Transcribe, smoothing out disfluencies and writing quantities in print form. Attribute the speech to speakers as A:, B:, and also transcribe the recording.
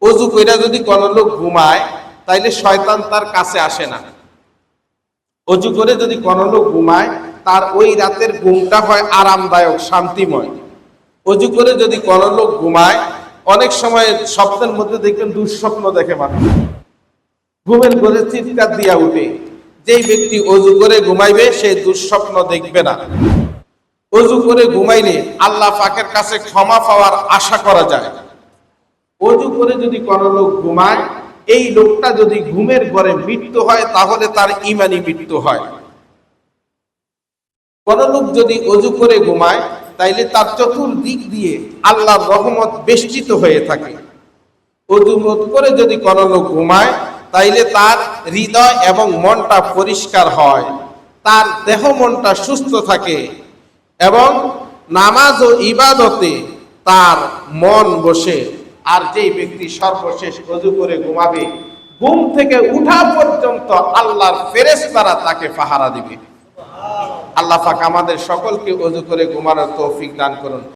A: অজু কইরা যদি কোনো লোক ঘুমায় তাইলে শয়তান তার কাছে আসে না। অজু করে যদি কোনো লোক ঘুমায় তার ওই রাতের ঘুমটা হয় আরামদায়ক, শান্তিময়। অজু করে যদি কোনো লোক ঘুমায়, অনেক সময় স্বপ্নের মধ্যে দেখবেন দুঃস্বপ্ন দেখে মানুষ, ঘুমের ঘরে চিৎকার দিয়া উঠে। যেই ব্যক্তি অজু করে ঘুমাইবে সে দুঃস্বপ্ন দেখবে না। অজু করে ঘুমাইলে আল্লাহ পাকের কাছে ক্ষমা পাওয়ার আশা করা যায়। অজু করে যদি কোনো লোক ঘুমায়, এই লোকটা যদি ঘুমের ঘরে মৃত্যু হয় তাহলে তার ঈমানি মৃত্যু হয়। কোন লোক যদি অজু করে ঘুমায় তাইলে তার চতুর্দিক দিয়ে আল্লাহর রহমত বেষ্টিত হয়ে থাকে। অজু করে যদি কোনো লোক ঘুমায় তাইলে তার হৃদয় এবং মনটা পরিষ্কার হয়, তার দেহ মনটা সুস্থ থাকে এবং নামাজ ও ইবাদতে তার মন বসে। আর যেই ব্যক্তি সর্বশেষ অজু করে ঘুমাবে, ঘুম থেকে উঠা পর্যন্ত আল্লাহর ফেরেশতারা তাকে পাহারা দিবে। আল্লাহ পাক আমাদের সকলকে অজু করে ঘুমানোর তৌফিক দান করুন।